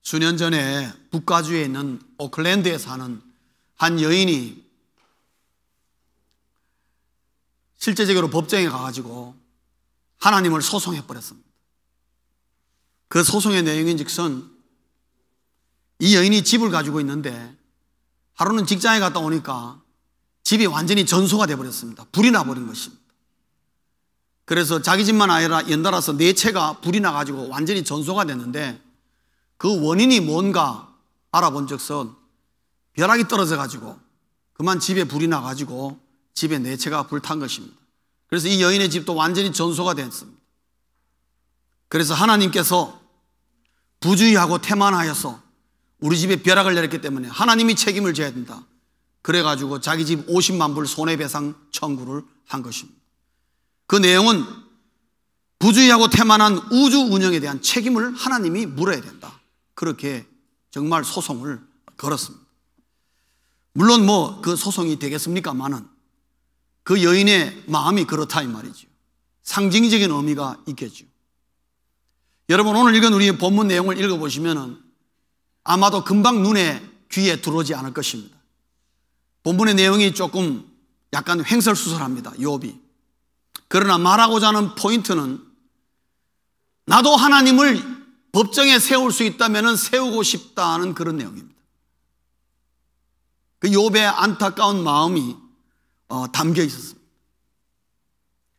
수년 전에 북가주에 있는 오클랜드에 사는 한 여인이 실제적으로 법정에 가가지고 하나님을 소송해 버렸습니다. 그 소송의 내용인즉슨 이 여인이 집을 가지고 있는데 하루는 직장에 갔다 오니까 집이 완전히 전소가 되어버렸습니다. 불이 나버린 것입니다. 그래서 자기 집만 아니라 연달아서 4채가 불이 나가지고 완전히 전소가 됐는데 그 원인이 뭔가 알아본 적선 벼락이 떨어져 가지고 그만 집에 불이 나가지고 집에 4채가 불탄 것입니다. 그래서 이 여인의 집도 완전히 전소가 됐습니다. 그래서 하나님께서 부주의하고 태만하여서 우리 집에 벼락을 내렸기 때문에 하나님이 책임을 져야 된다. 그래가지고 자기 집 50만 불 손해배상 청구를 한 것입니다. 그 내용은 부주의하고 태만한 우주 운영에 대한 책임을 하나님이 물어야 된다. 그렇게 정말 소송을 걸었습니다. 물론 그 소송이 되겠습니까마는 그 여인의 마음이 그렇다 이 말이죠. 상징적인 의미가 있겠죠. 여러분, 오늘 읽은 우리 본문 내용을 읽어보시면 아마도 금방 눈에 귀에 들어오지 않을 것입니다. 본문의 내용이 조금 약간 횡설수설합니다. 욥이. 그러나 말하고자 하는 포인트는 나도 하나님을 법정에 세울 수 있다면 세우고 싶다는 그런 내용입니다. 그 욥의 안타까운 마음이 담겨 있었습니다.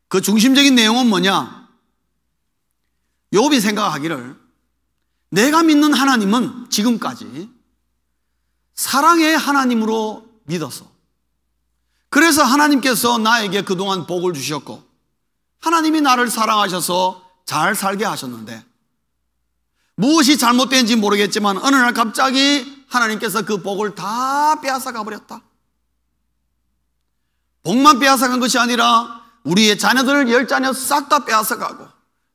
그 중심적인 내용은 뭐냐? 욥이 생각하기를 내가 믿는 하나님은 지금까지 사랑의 하나님으로 믿어서, 그래서 하나님께서 나에게 그동안 복을 주셨고 하나님이 나를 사랑하셔서 잘 살게 하셨는데 무엇이 잘못된지 모르겠지만 어느 날 갑자기 하나님께서 그 복을 다 빼앗아가 버렸다. 복만 빼앗아간 것이 아니라 우리의 자녀들을 10자녀 싹 다 빼앗아가고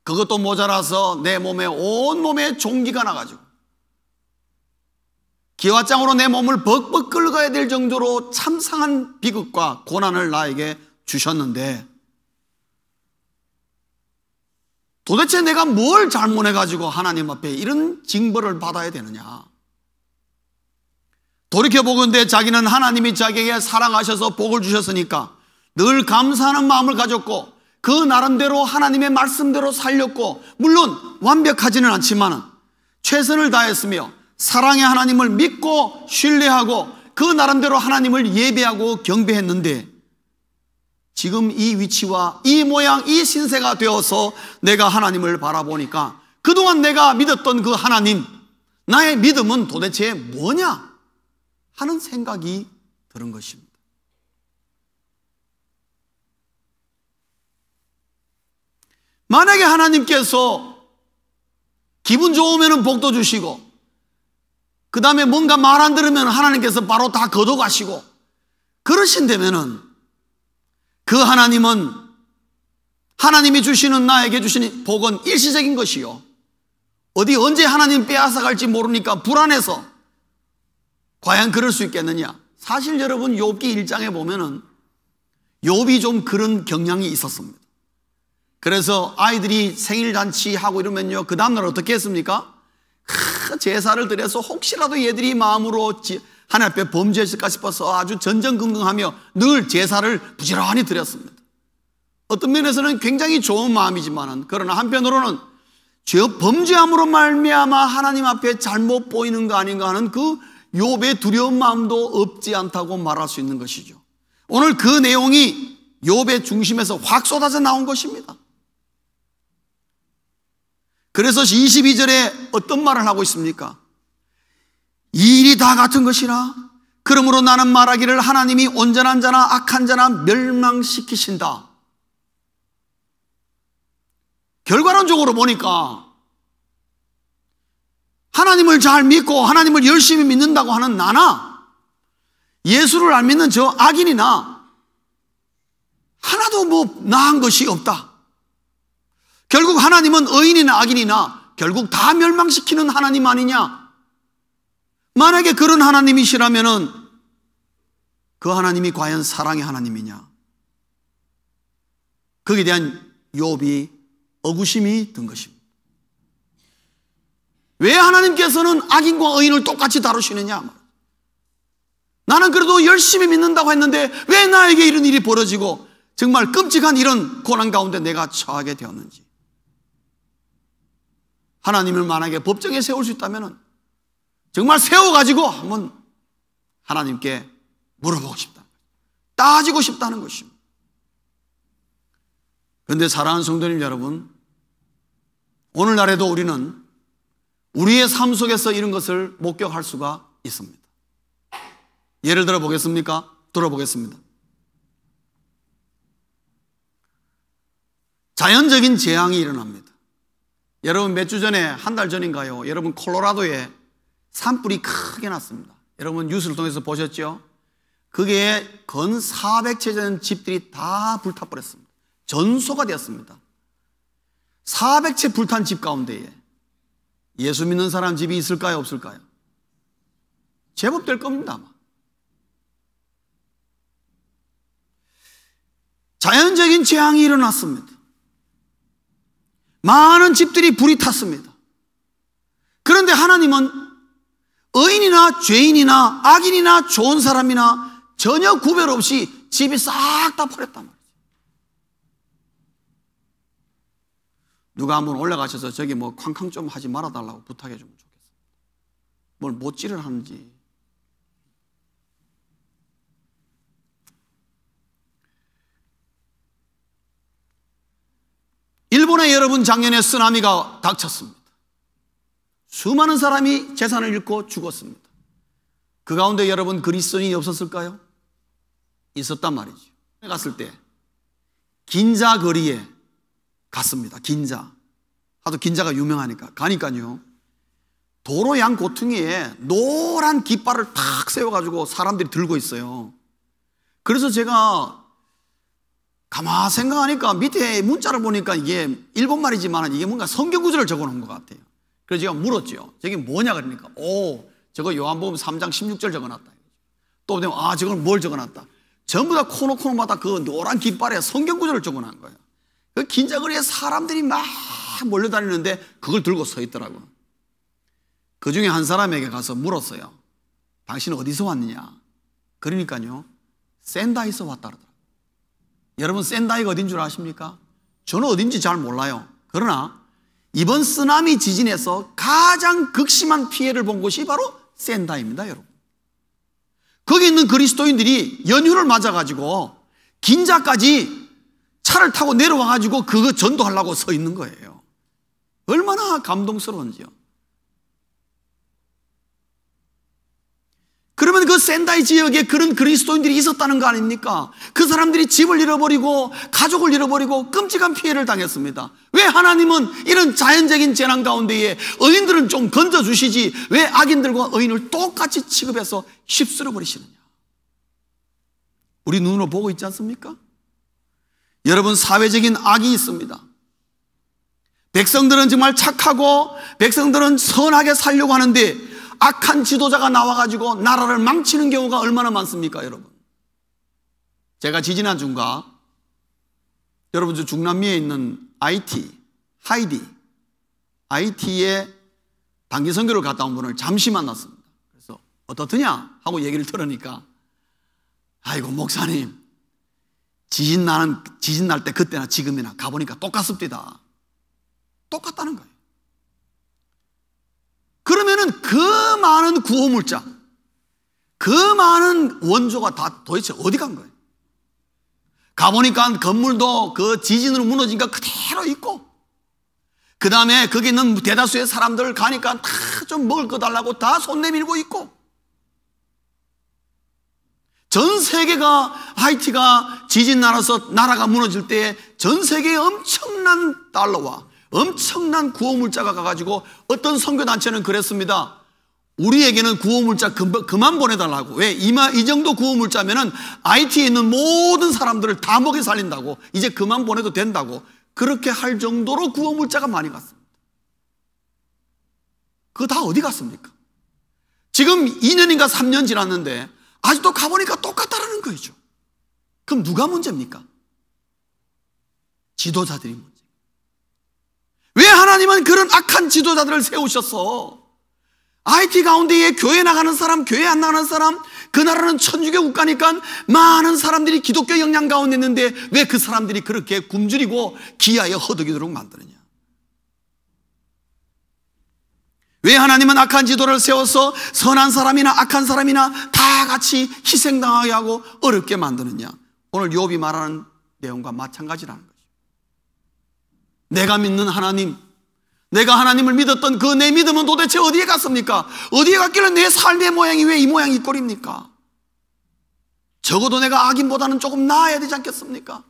그것도 모자라서 내 몸에 온몸에 종기가 나가지고 기와장으로 내 몸을 벅벅 긁어야 될 정도로 참상한 비극과 고난을 나에게 주셨는데 도대체 내가 뭘 잘못해가지고 하나님 앞에 이런 징벌을 받아야 되느냐? 돌이켜보건대 자기는 하나님이 자기에게 사랑하셔서 복을 주셨으니까 늘 감사하는 마음을 가졌고 그 나름대로 하나님의 말씀대로 살렸고 물론 완벽하지는 않지만 최선을 다했으며 사랑의 하나님을 믿고 신뢰하고 그 나름대로 하나님을 예배하고 경배했는데 지금 이 위치와 이 모양 이 신세가 되어서 내가 하나님을 바라보니까 그동안 내가 믿었던 그 하나님, 나의 믿음은 도대체 뭐냐 하는 생각이 드는 것입니다. 만약에 하나님께서 기분 좋으면 복도 주시고 그 다음에 뭔가 말 안 들으면 하나님께서 바로 다 걷어가시고 그러신다면은 그 하나님은 하나님이 주시는 나에게 주시는 복은 일시적인 것이요 어디 언제 하나님 빼앗아갈지 모르니까 불안해서 과연 그럴 수 있겠느냐? 사실 여러분 욥기 1장에 보면은 욥이 좀 그런 경향이 있었습니다. 그래서 아이들이 생일잔치하고 이러면요 그 다음날 어떻게 했습니까? 제사를 드려서 혹시라도 얘들이 마음으로 하나님 앞에 범죄했을까 싶어서 아주 전전긍긍하며 늘 제사를 부지런히 드렸습니다. 어떤 면에서는 굉장히 좋은 마음이지만 그러나 한편으로는 범죄함으로 말미암아 하나님 앞에 잘못 보이는 거 아닌가 하는 그 욥의 두려운 마음도 없지 않다고 말할 수 있는 것이죠. 오늘 그 내용이 욥의 중심에서 확 쏟아져 나온 것입니다. 그래서 22절에 어떤 말을 하고 있습니까? 이 일이 다 같은 것이라 그러므로 나는 말하기를 하나님이 온전한 자나 악한 자나 멸망시키신다. 결과론적으로 보니까 하나님을 잘 믿고 하나님을 열심히 믿는다고 하는 나나 예수를 안 믿는 저 악인이나 하나도 나은 것이 없다. 결국 하나님은 의인이나 악인이나 결국 다 멸망시키는 하나님 아니냐? 만약에 그런 하나님이시라면은 그 하나님이 과연 사랑의 하나님이냐? 거기에 대한 욥이 의구심이 든 것입니다. 왜 하나님께서는 악인과 의인을 똑같이 다루시느냐? 나는 그래도 열심히 믿는다고 했는데 왜 나에게 이런 일이 벌어지고 정말 끔찍한 이런 고난 가운데 내가 처하게 되었는지. 하나님을 만약에 법정에 세울 수 있다면 정말 세워가지고 한번 하나님께 물어보고 싶다, 따지고 싶다는 것입니다. 그런데 사랑하는 성도님 여러분, 오늘날에도 우리는 우리의 삶 속에서 이런 것을 목격할 수가 있습니다. 예를 들어 보겠습니까? 들어보겠습니다. 자연적인 재앙이 일어납니다. 여러분, 몇 주 전에, 한 달 전인가요? 여러분, 콜로라도에 산불이 크게 났습니다. 여러분 뉴스를 통해서 보셨죠? 그게 건 400채 되는 집들이 다 불타버렸습니다. 전소가 되었습니다. 400채 불탄 집 가운데에 예수 믿는 사람 집이 있을까요? 없을까요? 제법 될 겁니다, 아마. 자연적인 재앙이 일어났습니다. 많은 집들이 불이 탔습니다. 그런데 하나님은 의인이나 죄인이나 악인이나 좋은 사람이나 전혀 구별 없이 집이 싹 다 버렸단 말이에요. 누가 한번 올라가셔서 저기 뭐 쾅쾅 좀 하지 말아달라고 부탁해 주면 좋겠어요. 뭘 못질을 하는지. 일본에 여러분 작년에 쓰나미가 닥쳤습니다. 수많은 사람이 재산을 잃고 죽었습니다. 그 가운데 여러분 그리스도인이 없었을까요? 있었단 말이죠. 갔을 때 긴자 거리에 갔습니다. 긴자. 하도 긴자가 유명하니까. 가니까요, 도로 양 고퉁이에 노란 깃발을 탁 세워가지고 사람들이 들고 있어요. 그래서 제가 가만 생각하니까 밑에 문자를 보니까 이게 일본말이지만 이게 뭔가 성경 구절을 적어 놓은 것 같아요. 그래서 제가 물었죠. 저게 뭐냐 그러니까 저거 요한복음 3장 16절 적어놨다. 또 보면 저걸 뭘 적어놨다. 전부 다 코너마다 그 노란 깃발에 성경 구절을 적어놓은 거예요. 그 긴자거리에 사람들이 막 몰려다니는데 그걸 들고 서 있더라고요. 그 중에 한 사람에게 가서 물었어요. 당신은 어디서 왔느냐? 그러니까요, 센다이에서 왔다 그러더라고요. 여러분, 센다이가 어딘 줄 아십니까? 저는 어딘지 잘 몰라요. 그러나 이번 쓰나미 지진에서 가장 극심한 피해를 본 곳이 바로 센다이입니다, 여러분. 거기 있는 그리스도인들이 연휴를 맞아가지고 긴자까지 차를 타고 내려와가지고 그거 전도하려고 서 있는 거예요. 얼마나 감동스러운지요. 그러면 그 센다이 지역에 그런 그리스도인들이 있었다는 거 아닙니까? 그 사람들이 집을 잃어버리고 가족을 잃어버리고 끔찍한 피해를 당했습니다. 왜 하나님은 이런 자연적인 재난 가운데에 의인들은 좀 건져주시지 왜 악인들과 의인을 똑같이 취급해서 휩쓸어 버리시느냐? 우리 눈으로 보고 있지 않습니까? 여러분, 사회적인 악이 있습니다. 백성들은 정말 착하고 백성들은 선하게 살려고 하는데 악한 지도자가 나와가지고 나라를 망치는 경우가 얼마나 많습니까, 여러분? 제가 지지난주인가 여러분 저 중남미에 있는 IT에 단기 선교를 갔다 온 분을 잠시 만났습니다. 그래서 어떻더냐 하고 얘기를 들으니까 아이고 목사님, 지진 날 때 그때나 지금이나 가보니까 똑같습니다. 똑같다는 거예요. 그러면은 그 많은 구호물자, 그 많은 원조가 다 도대체 어디 간 거예요? 가보니까 건물도 그 지진으로 무너진 거 그대로 있고, 그 다음에 거기 있는 대다수의 사람들 가니까 다 좀 먹을 거 달라고 다 손 내밀고 있고, 전 세계가 하이티가 지진 나서 나라가 무너질 때 전 세계에 엄청난 달러와 엄청난 구호물자가 가가지고 어떤 선교단체는 그랬습니다. 우리에게는 구호물자 그만 보내달라고. 왜? 이 정도 구호물자면은 IT에 있는 모든 사람들을 다 먹여 살린다고. 이제 그만 보내도 된다고. 그렇게 할 정도로 구호물자가 많이 갔습니다. 그거 다 어디 갔습니까? 지금 2년인가 3년 지났는데 아직도 가보니까 똑같다라는 거죠. 그럼 누가 문제입니까? 지도자들이 문제. 왜 하나님은 그런 악한 지도자들을 세우셨어. IT 가운데에 교회 나가는 사람, 교회 안 나가는 사람, 그 나라는 천주교 국가니까 많은 사람들이 기독교 영향 가운데 있는데 왜 그 사람들이 그렇게 굶주리고 기아에 허덕이도록 만드느냐? 왜 하나님은 악한 지도를 세워서 선한 사람이나 악한 사람이나 다 같이 희생당하게 하고 어렵게 만드느냐? 오늘 욥이 말하는 내용과 마찬가지라는 거죠. 내가 믿는 하나님, 내가 하나님을 믿었던 그 내 믿음은 도대체 어디에 갔습니까? 어디에 갔길래 내 삶의 모양이 왜 이 모양이 이 꼴입니까? 적어도 내가 악인보다는 조금 나아야 되지 않겠습니까?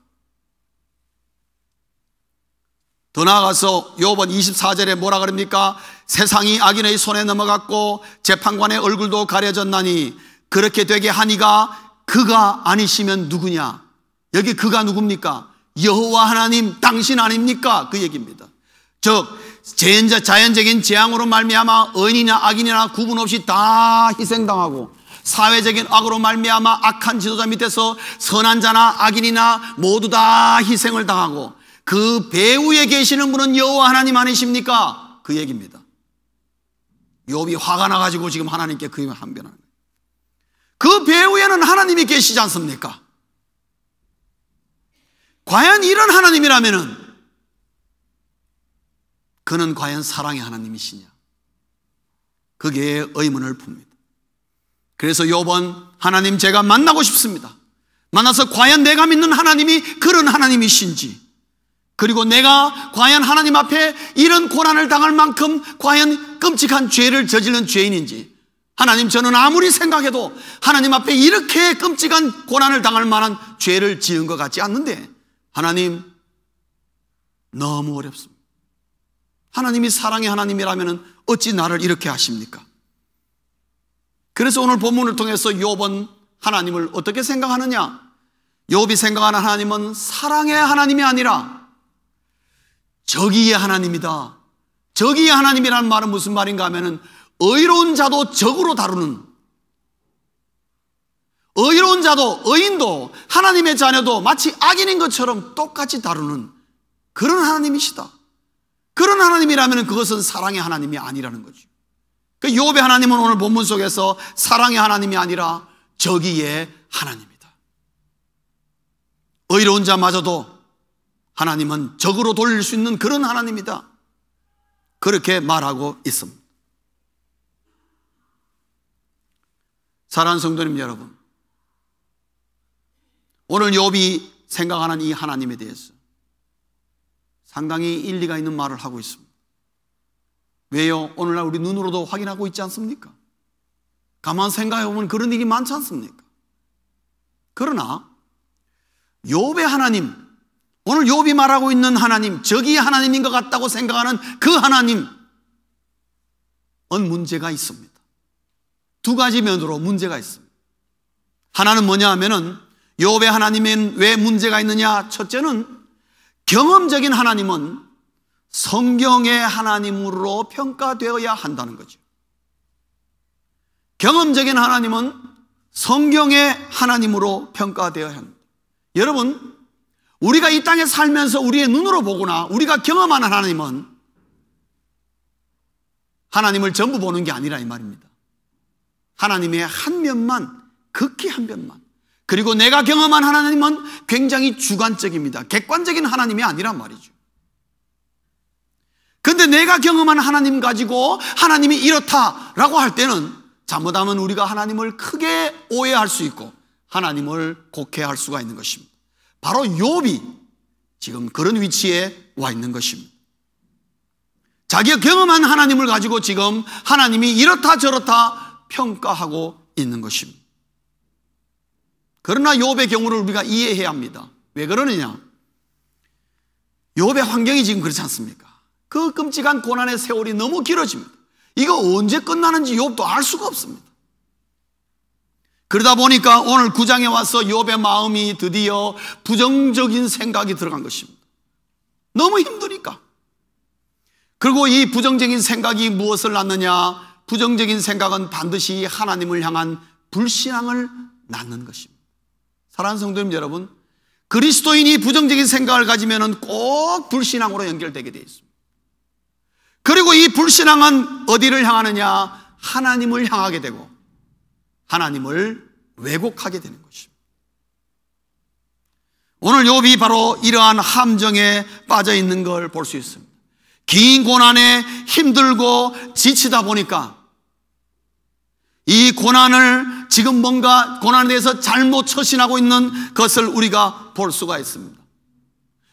더 나아가서 욥은 24절에 뭐라 그럽니까? 세상이 악인의 손에 넘어갔고 재판관의 얼굴도 가려졌나니 그렇게 되게 하니가 그가 아니시면 누구냐? 여기 그가 누굽니까? 여호와 하나님 당신 아닙니까? 그 얘기입니다. 즉 자연적인 재앙으로 말미암아 의인이나 악인이나 구분 없이 다 희생당하고 사회적인 악으로 말미암아 악한 지도자 밑에서 선한 자나 악인이나 모두 다 희생을 당하고 그 배후에 계시는 분은 여호와 하나님 아니십니까? 그 얘기입니다. 욥이 화가 나가지고 지금 하나님께 그 힘을 항변하는 거예요. 그 배후에는 하나님이 계시지 않습니까? 과연 이런 하나님이라면은 그는 과연 사랑의 하나님이시냐? 그게 의문을 풉니다. 그래서 욥은 하나님 제가 만나고 싶습니다. 만나서 과연 내가 믿는 하나님이 그런 하나님이신지, 그리고 내가 과연 하나님 앞에 이런 고난을 당할 만큼 과연 끔찍한 죄를 저지른 죄인인지, 하나님 저는 아무리 생각해도 하나님 앞에 이렇게 끔찍한 고난을 당할 만한 죄를 지은 것 같지 않는데 하나님 너무 어렵습니다. 하나님이 사랑의 하나님이라면 어찌 나를 이렇게 하십니까? 그래서 오늘 본문을 통해서 욥은 하나님을 어떻게 생각하느냐? 욥이 생각하는 하나님은 사랑의 하나님이 아니라 정의의 하나님이다. 정의의 하나님이라는 말은 무슨 말인가 하면은 의로운 자도 적으로 다루는, 의로운 자도 의인도 하나님의 자녀도 마치 악인인 것처럼 똑같이 다루는 그런 하나님이시다. 그런 하나님이라면 그것은 사랑의 하나님이 아니라는 거죠. 그 욥의 하나님은 오늘 본문 속에서 사랑의 하나님이 아니라 정의의 하나님이다. 의로운 자마저도 하나님은 적으로 돌릴 수 있는 그런 하나님이다. 그렇게 말하고 있습니다. 사랑하는 성도님 여러분, 오늘 욥이 생각하는 이 하나님에 대해서 상당히 일리가 있는 말을 하고 있습니다. 왜요? 오늘날 우리 눈으로도 확인하고 있지 않습니까? 가만 생각해 보면 그런 일이 많지 않습니까? 그러나 욥의 하나님, 오늘 욥이 말하고 있는 하나님, 저기의 하나님인 것 같다고 생각하는 그 하나님은 문제가 있습니다. 두 가지 면으로 문제가 있습니다. 하나는 뭐냐 하면은 욥의 하나님엔 왜 문제가 있느냐? 첫째는 경험적인 하나님은 성경의 하나님으로 평가되어야 한다는 거죠. 경험적인 하나님은 성경의 하나님으로 평가되어야 합니다. 여러분, 우리가 이 땅에 살면서 우리의 눈으로 보거나 우리가 경험하는 하나님은 하나님을 전부 보는 게 아니라 이 말입니다. 하나님의 한 면만, 극히 한 면만. 그리고 내가 경험한 하나님은 굉장히 주관적입니다. 객관적인 하나님이 아니란 말이죠. 근데 내가 경험한 하나님 가지고 하나님이 이렇다라고 할 때는 잘못하면 우리가 하나님을 크게 오해할 수 있고 하나님을 곡해할 수가 있는 것입니다. 바로 욥이 지금 그런 위치에 와 있는 것입니다. 자기가 경험한 하나님을 가지고 지금 하나님이 이렇다 저렇다 평가하고 있는 것입니다. 그러나 욥의 경우를 우리가 이해해야 합니다. 왜 그러느냐? 욥의 환경이 지금 그렇지 않습니까? 그 끔찍한 고난의 세월이 너무 길어집니다. 이거 언제 끝나는지 욥도 알 수가 없습니다. 그러다 보니까 오늘 9장에 와서 욥의 마음이 드디어 부정적인 생각이 들어간 것입니다. 너무 힘드니까. 그리고 이 부정적인 생각이 무엇을 낳느냐? 부정적인 생각은 반드시 하나님을 향한 불신앙을 낳는 것입니다. 사랑하는 성도님 여러분, 그리스도인이 부정적인 생각을 가지면 꼭 불신앙으로 연결되게 되어 있습니다. 그리고 이 불신앙은 어디를 향하느냐? 하나님을 향하게 되고 하나님을 왜곡하게 되는 것입니다. 오늘 욥이 바로 이러한 함정에 빠져 있는 걸 볼 수 있습니다. 긴 고난에 힘들고 지치다 보니까 이 고난을 지금 뭔가 고난에 대해서 잘못 처신하고 있는 것을 우리가 볼 수가 있습니다.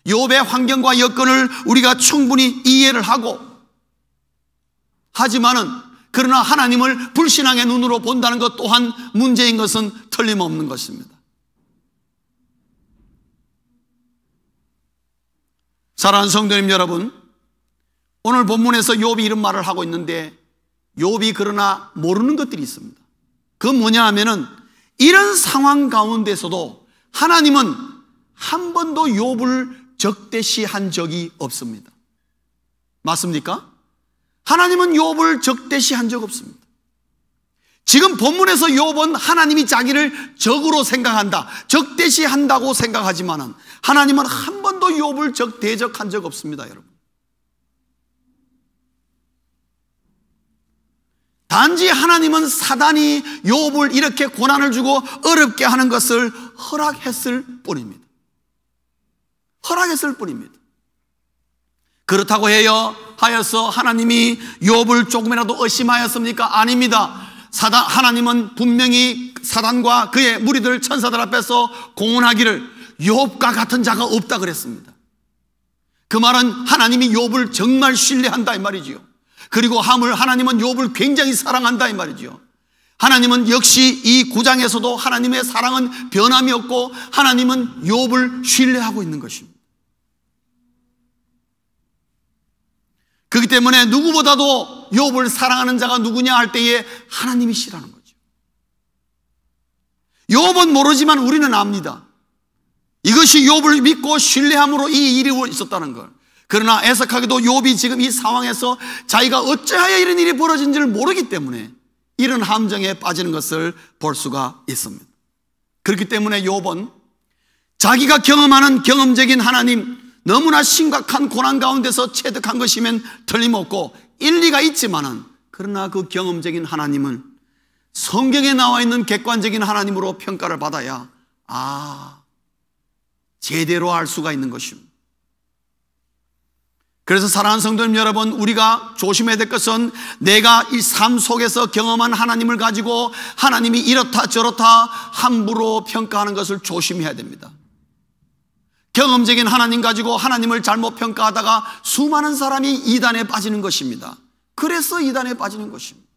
욥의 환경과 여건을 우리가 충분히 이해를 하고, 하지만은 그러나 하나님을 불신앙의 눈으로 본다는 것 또한 문제인 것은 틀림없는 것입니다. 사랑하는 성도님 여러분, 오늘 본문에서 욥이 이런 말을 하고 있는데, 욥이 그러나 모르는 것들이 있습니다. 그 뭐냐 하면은 이런 상황 가운데서도 하나님은 한 번도 욥을 적대시한 적이 없습니다. 맞습니까? 하나님은 욥을 적대시한 적 없습니다. 지금 본문에서 욥은 하나님이 자기를 적으로 생각한다, 적대시한다고 생각하지만은 하나님은 한 번도 욥을 대적한 적 없습니다, 여러분. 단지 하나님은 사단이 욥을 이렇게 고난을 주고 어렵게 하는 것을 허락했을 뿐입니다. 허락했을 뿐입니다. 그렇다고 하여서 하나님이 욥을 조금이라도 의심하였습니까? 아닙니다. 하나님은 분명히 사단과 그의 무리들 천사들 앞에서 공언하기를 욥과 같은 자가 없다 그랬습니다. 그 말은 하나님이 욥을 정말 신뢰한다 이 말이지요. 그리고 하나님은 욥을 굉장히 사랑한다 이 말이죠. 하나님은 역시 이 9장에서도 하나님의 사랑은 변함이 없고 하나님은 욥을 신뢰하고 있는 것입니다. 그렇기 때문에 누구보다도 욥을 사랑하는 자가 누구냐 할 때에 하나님이시라는 거죠. 욥은 모르지만 우리는 압니다. 이것이 욥을 믿고 신뢰함으로 이 일이 있었다는 걸. 그러나 애석하게도 욥이 지금 이 상황에서 자기가 어찌하여 이런 일이 벌어진지를 모르기 때문에 이런 함정에 빠지는 것을 볼 수가 있습니다. 그렇기 때문에 욥은 자기가 경험하는 경험적인 하나님, 너무나 심각한 고난 가운데서 체득한 것이면 틀림없고 일리가 있지만은, 그러나 그 경험적인 하나님은 성경에 나와 있는 객관적인 하나님으로 평가를 받아야 제대로 알 수가 있는 것입니다. 그래서 사랑하는 성도님 여러분, 우리가 조심해야 될 것은 내가 이 삶 속에서 경험한 하나님을 가지고 하나님이 이렇다 저렇다 함부로 평가하는 것을 조심해야 됩니다. 경험적인 하나님 가지고 하나님을 잘못 평가하다가 수많은 사람이 이단에 빠지는 것입니다. 그래서 이단에 빠지는 것입니다.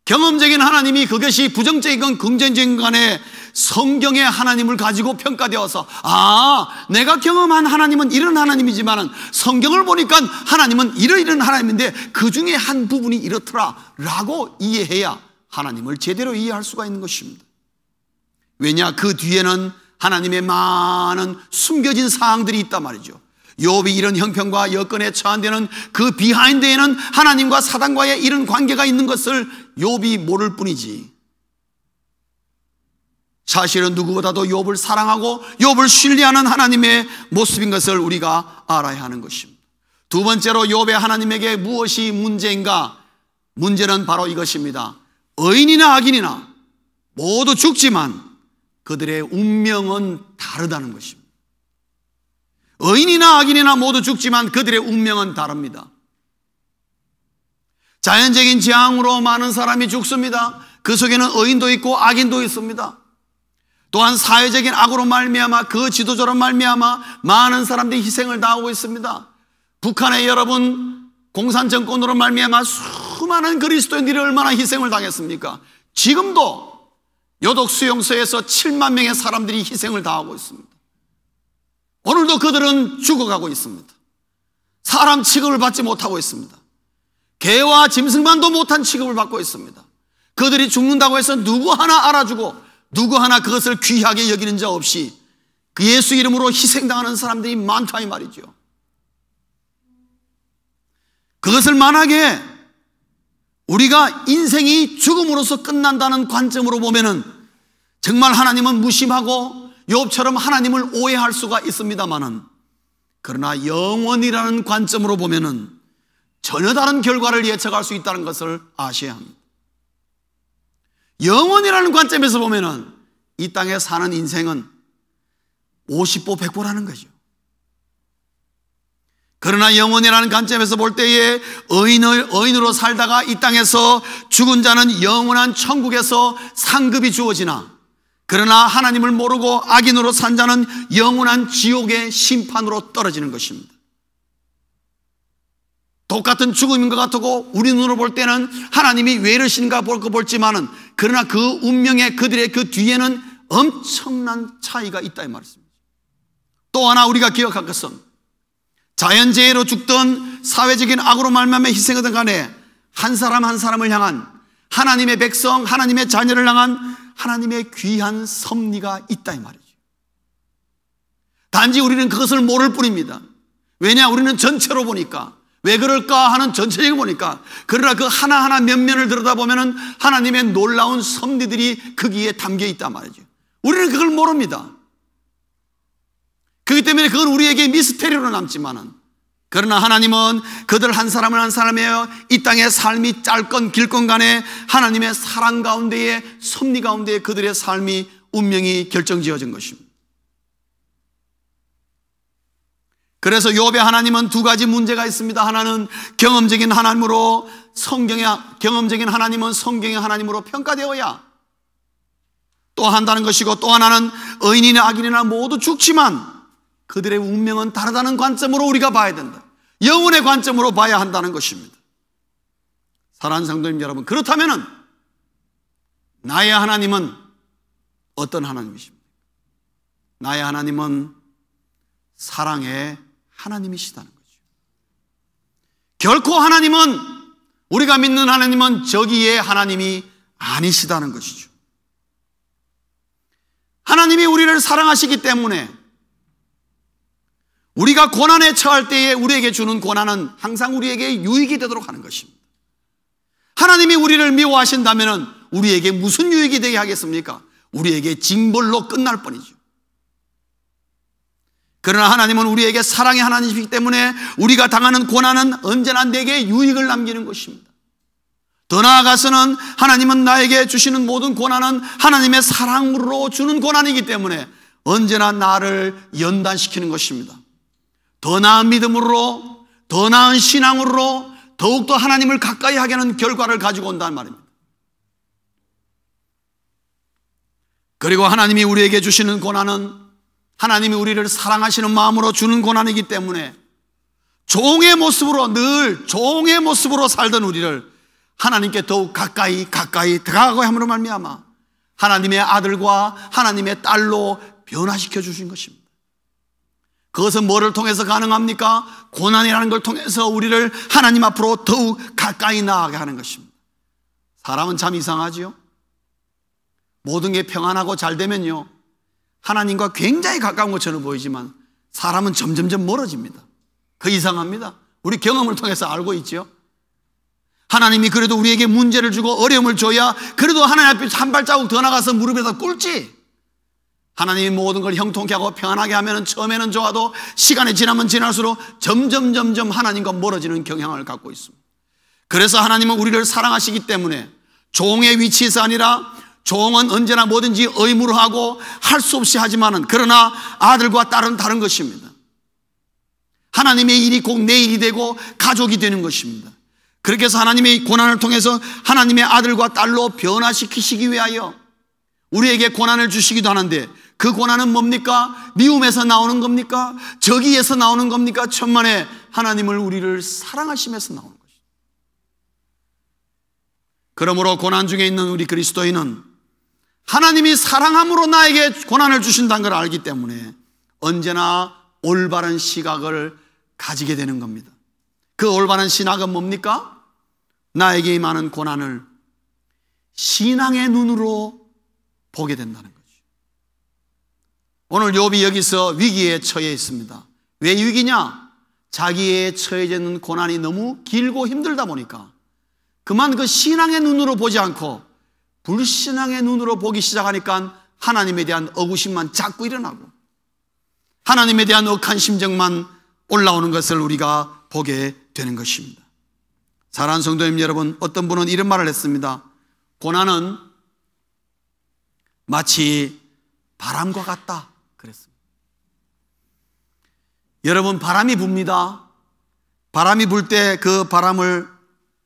경험적인 하나님이 그것이 부정적이건 긍정적인 간에 성경의 하나님을 가지고 평가되어서 내가 경험한 하나님은 이런 하나님이지만 성경을 보니까 하나님은 이런 하나님인데 그 중에 한 부분이 이렇더라 라고 이해해야 하나님을 제대로 이해할 수가 있는 것입니다. 왜냐? 그 뒤에는 하나님의 많은 숨겨진 사항들이 있단 말이죠. 욥이 이런 형편과 여건에 처한 데는 그 비하인드에는 하나님과 사단과의 이런 관계가 있는 것을 욥이 모를 뿐이지, 사실은 누구보다도 욥을 사랑하고 욥을 신뢰하는 하나님의 모습인 것을 우리가 알아야 하는 것입니다. 두 번째로 욥의 하나님에게 무엇이 문제인가? 문제는 바로 이것입니다. 의인이나 악인이나 모두 죽지만 그들의 운명은 다르다는 것입니다. 의인이나 악인이나 모두 죽지만 그들의 운명은 다릅니다. 자연적인 재앙으로 많은 사람이 죽습니다. 그 속에는 의인도 있고 악인도 있습니다. 또한 사회적인 악으로 말미암아 그 지도자로 말미암아 많은 사람들이 희생을 당하고 있습니다. 북한의 여러분 공산정권으로 말미암아 수많은 그리스도인들이 얼마나 희생을 당했습니까? 지금도 요독 수용소에서 7만 명의 사람들이 희생을 당하고 있습니다. 오늘도 그들은 죽어가고 있습니다. 사람 취급을 받지 못하고 있습니다. 개와 짐승만도 못한 취급을 받고 있습니다. 그들이 죽는다고 해서 누구 하나 알아주고 누구 하나 그것을 귀하게 여기는 자 없이 그 예수 이름으로 희생당하는 사람들이 많다 이 말이죠. 그것을 만약에 우리가 인생이 죽음으로서 끝난다는 관점으로 보면은 정말 하나님은 무심하고 욥처럼 하나님을 오해할 수가 있습니다만은, 그러나 영원이라는 관점으로 보면은 전혀 다른 결과를 예측할 수 있다는 것을 아셔야 합니다. 영원이라는 관점에서 보면은 이 땅에 사는 인생은 50보 100보라는 거죠. 그러나 영원이라는 관점에서 볼 때에 의인으로 살다가 이 땅에서 죽은 자는 영원한 천국에서 상급이 주어지나, 그러나 하나님을 모르고 악인으로 산 자는 영원한 지옥의 심판으로 떨어지는 것입니다. 똑같은 죽음인 것 같고 우리 눈으로 볼 때는 하나님이 왜 이러신가 볼지만은, 그러나 그 운명의 그들의 그 뒤에는 엄청난 차이가 있다 이 말입니다. 또 하나 우리가 기억할 것은, 자연재해로 죽든 사회적인 악으로 말미암아 희생하든 간에 한 사람 한 사람을 향한 하나님의 백성, 하나님의 자녀를 향한 하나님의 귀한 섭리가 있다 이 말이죠. 단지 우리는 그것을 모를 뿐입니다. 왜냐, 우리는 전체로 보니까, 왜 그럴까 하는 전체적으로 보니까, 그러나 그 하나하나 면면을 들여다보면 하나님의 놀라운 섭리들이 거기에 담겨 있단 말이죠. 우리는 그걸 모릅니다. 그렇기 때문에 그건 우리에게 미스테리로 남지만은, 그러나 하나님은 그들 한 사람을 한 사람이에요. 이 땅의 삶이 짧건 길건 간에 하나님의 사랑 가운데에, 섭리 가운데에 그들의 삶이, 운명이 결정지어진 것입니다. 그래서 욥의 하나님은 두 가지 문제가 있습니다. 하나는 경험적인 하나님으로, 경험적인 하나님은 성경의 하나님으로 평가되어야 또 한다는 것이고, 또 하나는 의인이나 악인이나 모두 죽지만 그들의 운명은 다르다는 관점으로 우리가 봐야 된다. 영혼의 관점으로 봐야 한다는 것입니다. 사랑하는 성도님 여러분, 그렇다면 나의 하나님은 어떤 하나님이십니까? 나의 하나님은 사랑의 하나님이시다는 거죠. 결코 하나님은, 우리가 믿는 하나님은 저기의 하나님이 아니시다는 것이죠. 하나님이 우리를 사랑하시기 때문에 우리가 고난에 처할 때에 우리에게 주는 고난은 항상 우리에게 유익이 되도록 하는 것입니다. 하나님이 우리를 미워하신다면 우리에게 무슨 유익이 되게 하겠습니까? 우리에게 징벌로 끝날 뿐이죠. 그러나 하나님은 우리에게 사랑의 하나님이기 때문에 우리가 당하는 고난은 언제나 내게 유익을 남기는 것입니다. 더 나아가서는 하나님은 나에게 주시는 모든 고난은 하나님의 사랑으로 주는 고난이기 때문에 언제나 나를 연단시키는 것입니다. 더 나은 믿음으로, 더 나은 신앙으로 더욱더 하나님을 가까이 하게 하는 결과를 가지고 온다는 말입니다. 그리고 하나님이 우리에게 주시는 고난은 하나님이 우리를 사랑하시는 마음으로 주는 고난이기 때문에 종의 모습으로, 늘 종의 모습으로 살던 우리를 하나님께 더욱 가까이 다가가고 함으로 말미암아 하나님의 아들과 하나님의 딸로 변화시켜 주신 것입니다. 그것은 뭐를 통해서 가능합니까? 고난이라는 걸 통해서 우리를 하나님 앞으로 더욱 가까이 나아가게 하는 것입니다. 사람은 참 이상하지요. 모든 게 평안하고 잘 되면요, 하나님과 굉장히 가까운 것처럼 보이지만 사람은 점점점 멀어집니다. 그 이상합니다. 우리 경험을 통해서 알고 있죠. 하나님이 그래도 우리에게 문제를 주고 어려움을 줘야 그래도 하나님 앞에 한 발자국 더 나가서 무릎에다 꿇지. 하나님이 모든 걸 형통케 하고 평안하게 하면 처음에는 좋아도 시간이 지나면 지날수록 점점 하나님과 멀어지는 경향을 갖고 있습니다. 그래서 하나님은 우리를 사랑하시기 때문에 종의 위치에서 아니라, 종은 언제나 뭐든지 의무로 하고 할 수 없이 하지만은, 그러나 아들과 딸은 다른 것입니다. 하나님의 일이 꼭 내 일이 되고 가족이 되는 것입니다. 그렇게 해서 하나님의 고난을 통해서 하나님의 아들과 딸로 변화시키시기 위하여 우리에게 고난을 주시기도 하는데, 그 고난은 뭡니까? 미움에서 나오는 겁니까? 적의에서 나오는 겁니까? 천만에 하나님을, 우리를 사랑하심에서 나오는 것입니다. 그러므로 고난 중에 있는 우리 그리스도인은 하나님이 사랑함으로 나에게 고난을 주신다는 걸 알기 때문에 언제나 올바른 시각을 가지게 되는 겁니다. 그 올바른 신학은 뭡니까? 나에게 임하는 고난을 신앙의 눈으로 보게 된다는 거죠. 오늘 욥이 여기서 위기에 처해 있습니다. 왜 위기냐? 자기의 처해져 있는 고난이 너무 길고 힘들다 보니까 그만 그 신앙의 눈으로 보지 않고 불신앙의 눈으로 보기 시작하니까 하나님에 대한 억울심만 자꾸 일어나고 하나님에 대한 억한 심정만 올라오는 것을 우리가 보게 되는 것입니다. 사랑하는 성도님 여러분, 어떤 분은 이런 말을 했습니다. 고난은 마치 바람과 같다 그랬습니다. 여러분, 바람이 붑니다. 바람이 불 때 그 바람을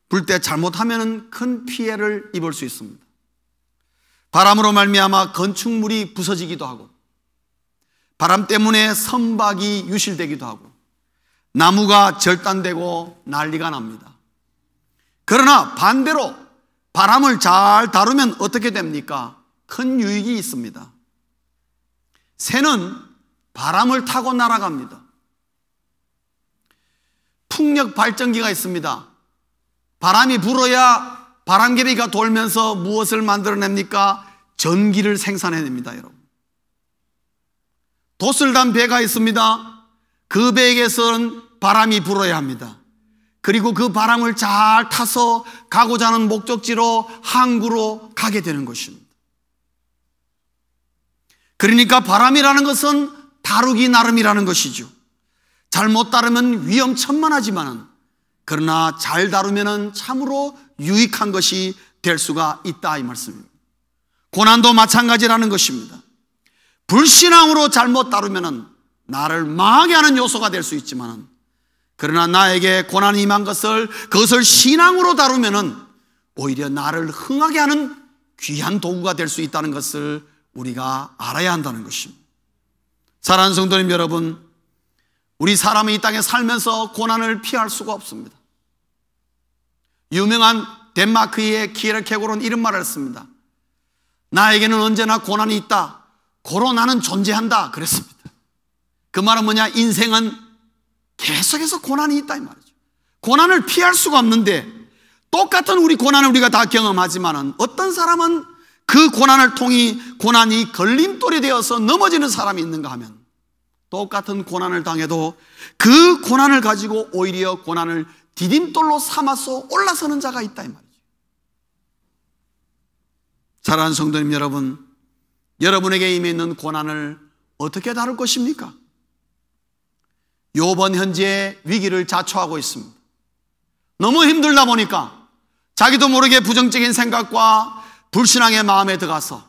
불 때 잘못하면 큰 피해를 입을 수 있습니다. 바람으로 말미암아 건축물이 부서지기도 하고, 바람 때문에 선박이 유실되기도 하고, 나무가 절단되고 난리가 납니다. 그러나 반대로 바람을 잘 다루면 어떻게 됩니까? 큰 유익이 있습니다. 새는 바람을 타고 날아갑니다. 풍력 발전기가 있습니다. 바람이 불어야 바람개비가 돌면서 무엇을 만들어냅니까? 전기를 생산해냅니다, 여러분. 돛을 단 배가 있습니다. 그 배에게서는 바람이 불어야 합니다. 그리고 그 바람을 잘 타서 가고자 하는 목적지로 항구로 가게 되는 것입니다. 그러니까 바람이라는 것은 다루기 나름이라는 것이죠. 잘못 다루면 위험천만하지만, 그러나 잘 다루면 참으로 유익한 것이 될 수가 있다, 이 말씀입니다. 고난도 마찬가지라는 것입니다. 불신앙으로 잘못 다루면 나를 망하게 하는 요소가 될 수 있지만, 그러나 나에게 고난이 임한 것을, 그것을 신앙으로 다루면 오히려 나를 흥하게 하는 귀한 도구가 될 수 있다는 것을 우리가 알아야 한다는 것입니다. 사랑하는 성도님 여러분, 우리 사람이 이 땅에 살면서 고난을 피할 수가 없습니다. 유명한 덴마크의 키에르케고르는 이런 말을 했습니다. 나에게는 언제나 고난이 있다. 고로 나는 존재한다 그랬습니다. 그 말은 뭐냐? 인생은 계속해서 고난이 있다 이 말이죠. 고난을 피할 수가 없는데, 똑같은 우리 고난을 우리가 다 경험하지만 어떤 사람은 그 고난을 통해 고난이 걸림돌이 되어서 넘어지는 사람이 있는가 하면, 똑같은 고난을 당해도 그 고난을 가지고 오히려 고난을 디딤돌로 삼아서 올라서는 자가 있다 이 말이죠. 사랑하는 성도님 여러분, 여러분에게 임해 있는 고난을 어떻게 다룰 것입니까? 욥은 현재 위기를 자초하고 있습니다. 너무 힘들다 보니까 자기도 모르게 부정적인 생각과 불신앙의 마음에 들어가서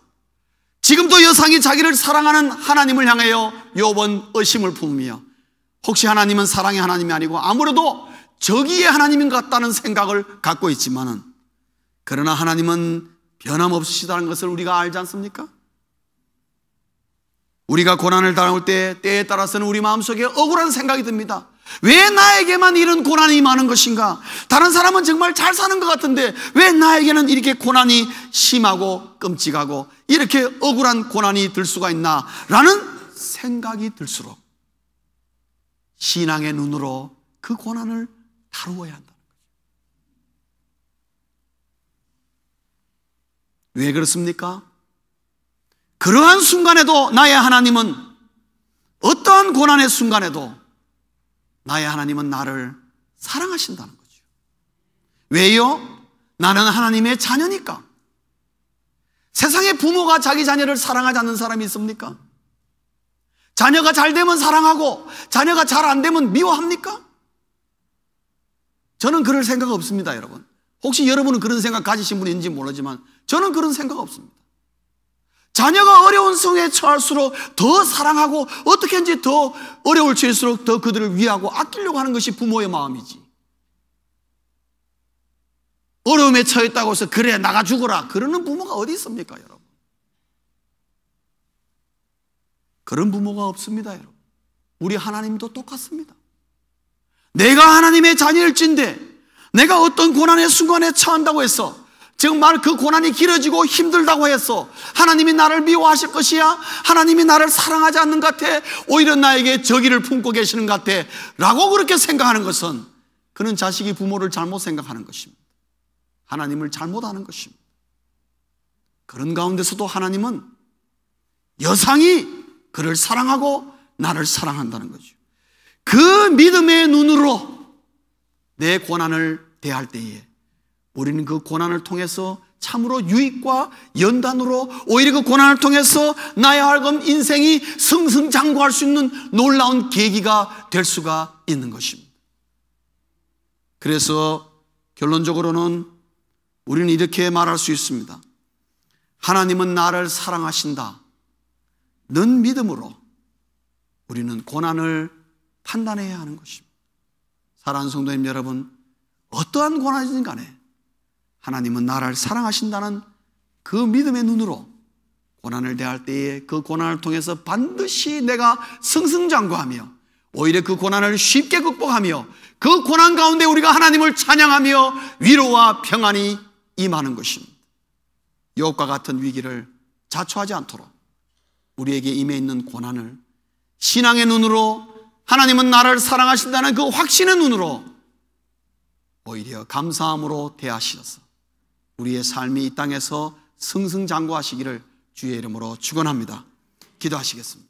지금도 여상이 자기를 사랑하는 하나님을 향하여 욥은 의심을 품으며, 혹시 하나님은 사랑의 하나님이 아니고 아무래도 저기의 하나님인 것 같다는 생각을 갖고 있지만은, 그러나 하나님은 변함없으시다는 것을 우리가 알지 않습니까? 우리가 고난을 당할 때 때에 따라서는 우리 마음속에 억울한 생각이 듭니다. 왜 나에게만 이런 고난이 많은 것인가? 다른 사람은 정말 잘 사는 것 같은데 왜 나에게는 이렇게 고난이 심하고 끔찍하고 이렇게 억울한 고난이 들 수가 있나? 라는 생각이 들수록 신앙의 눈으로 그 고난을 다루어야 한다는 거죠. 왜 그렇습니까? 그러한 순간에도 나의 하나님은, 어떠한 고난의 순간에도 나의 하나님은 나를 사랑하신다는 거죠. 왜요? 나는 하나님의 자녀니까. 세상에 부모가 자기 자녀를 사랑하지 않는 사람이 있습니까? 자녀가 잘 되면 사랑하고 자녀가 잘 안 되면 미워합니까? 저는 그럴 생각 없습니다, 여러분. 혹시 여러분은 그런 생각 가지신 분이 있는지 모르지만 저는 그런 생각 없습니다. 자녀가 어려운 상황에 처할수록 더 사랑하고 어떻게든지 더 어려울 처할수록 더 그들을 위하고 아끼려고 하는 것이 부모의 마음이지. 어려움에 처했다고 해서 그래 나가 죽어라 그러는 부모가 어디 있습니까, 여러분? 그런 부모가 없습니다, 여러분. 우리 하나님도 똑같습니다. 내가 하나님의 자녀일진데 내가 어떤 고난의 순간에 처한다고 해서 정말 그 고난이 길어지고 힘들다고 해서 하나님이 나를 미워하실 것이야? 하나님이 나를 사랑하지 않는 것 같아? 오히려 나에게 적의를 품고 계시는 것 같아? 라고 그렇게 생각하는 것은 그는 자식이 부모를 잘못 생각하는 것입니다. 하나님을 잘못 아는 것입니다. 그런 가운데서도 하나님은 여상이 그를 사랑하고 나를 사랑한다는 거죠. 그 믿음의 눈으로 내 고난을 대할 때에 우리는 그 고난을 통해서 참으로 유익과 연단으로 오히려 그 고난을 통해서 나의 하여금 인생이 승승장구할 수 있는 놀라운 계기가 될 수가 있는 것입니다. 그래서 결론적으로는 우리는 이렇게 말할 수 있습니다. 하나님은 나를 사랑하신다 는 믿음으로 우리는 고난을 판단해야 하는 것입니다. 사랑하는 성도님 여러분, 어떠한 고난이든 간에 하나님은 나를 사랑하신다는 그 믿음의 눈으로 고난을 대할 때에 그 고난을 통해서 반드시 내가 승승장구하며 오히려 그 고난을 쉽게 극복하며 그 고난 가운데 우리가 하나님을 찬양하며 위로와 평안이 임하는 것입니다. 욥과 같은 위기를 자초하지 않도록 우리에게 임해 있는 고난을 신앙의 눈으로, 하나님은 나를 사랑하신다는 그 확신의 눈으로 오히려 감사함으로 대하시어서 우리의 삶이 이 땅에서 승승장구하시기를 주의 이름으로 축원합니다. 기도하시겠습니다.